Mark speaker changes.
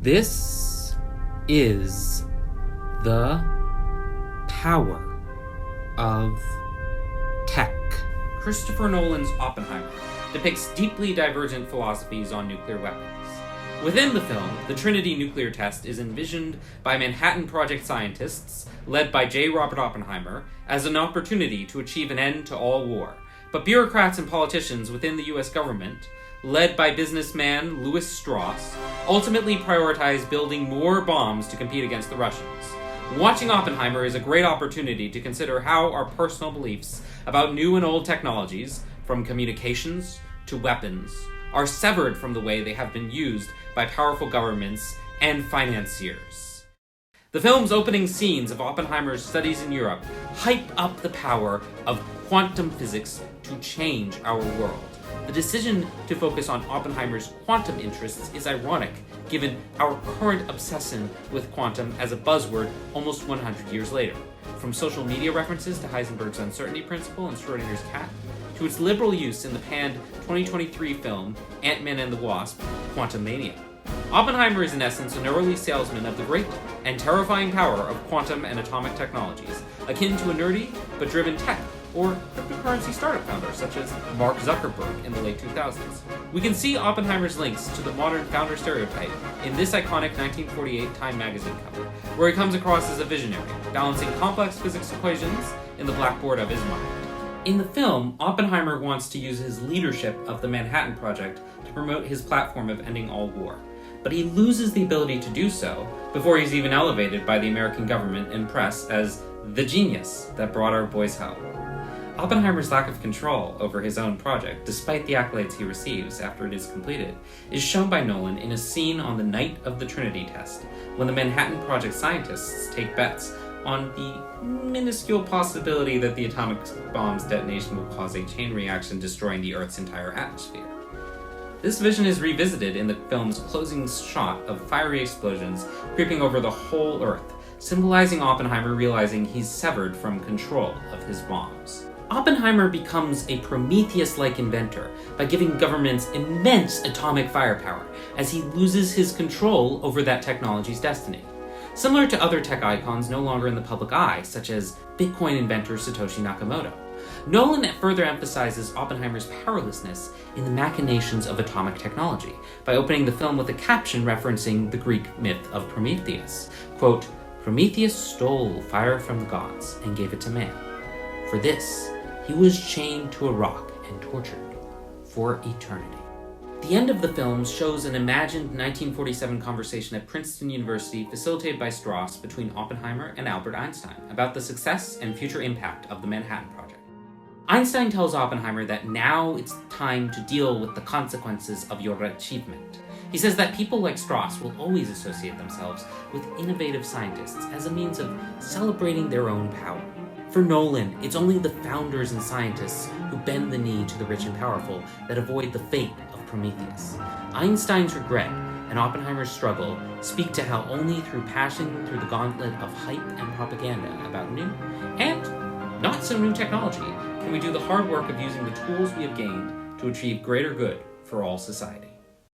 Speaker 1: This is the power of tech.
Speaker 2: Christopher Nolan's Oppenheimer depicts deeply divergent philosophies on nuclear weapons. Within the film, the Trinity nuclear test is envisioned by Manhattan Project scientists, led by J. Robert Oppenheimer, as an opportunity to achieve an end to all war. But bureaucrats and politicians within the US government, led by businessman Louis Strauss, ultimately prioritize building more bombs to compete against the Russians. Watching Oppenheimer is a great opportunity to consider how our personal beliefs about new and old technologies, from communications to weapons, are severed from the way they have been used by powerful governments and financiers. The film's opening scenes of Oppenheimer's studies in Europe hype up the power of quantum physics to change our world. The decision to focus on Oppenheimer's quantum interests is ironic, given our current obsession with quantum as a buzzword almost 100 years later. From social media references to Heisenberg's uncertainty principle and Schrödinger's cat, to its liberal use in the panned 2023 film Ant-Man and the Wasp: Quantumania. Oppenheimer is in essence an early salesman of the great and terrifying power of quantum and atomic technologies, akin to a nerdy but driven tech or cryptocurrency startup founder such as Mark Zuckerberg in the late 2000s. We can see Oppenheimer's links to the modern founder stereotype in this iconic 1948 Time magazine cover, where he comes across as a visionary, balancing complex physics equations in the blackboard of his mind. In the film, Oppenheimer wants to use his leadership of the Manhattan Project to promote his platform of ending all war, but he loses the ability to do so before he's even elevated by the American government and press as the genius that brought our boys home. Oppenheimer's lack of control over his own project, despite the accolades he receives after it is completed, is shown by Nolan in a scene on the night of the Trinity test, when the Manhattan Project scientists take bets on the minuscule possibility that the atomic bomb's detonation will cause a chain reaction destroying the Earth's entire atmosphere. This vision is revisited in the film's closing shot of fiery explosions creeping over the whole Earth, symbolizing Oppenheimer realizing he's severed from control of his bombs. Oppenheimer becomes a Prometheus-like inventor by giving governments immense atomic firepower as he loses his control over that technology's destiny. Similar to other tech icons no longer in the public eye, such as Bitcoin inventor Satoshi Nakamoto, Nolan further emphasizes Oppenheimer's powerlessness in the machinations of atomic technology by opening the film with a caption referencing the Greek myth of Prometheus. Quote, "Prometheus stole fire from the gods and gave it to man. For this, he was chained to a rock and tortured for eternity." The end of the film shows an imagined 1947 conversation at Princeton University facilitated by Strauss between Oppenheimer and Albert Einstein about the success and future impact of the Manhattan Project. Einstein tells Oppenheimer that now it's time to deal with the consequences of your achievement. He says that people like Strauss will always associate themselves with innovative scientists as a means of celebrating their own power. For Nolan, it's only the founders and scientists who bend the knee to the rich and powerful that avoid the fate of Prometheus. Einstein's regret and Oppenheimer's struggle speak to how only through passing through the gauntlet of hype and propaganda about new and not so new technology can we do the hard work of using the tools we have gained to achieve greater good for all society.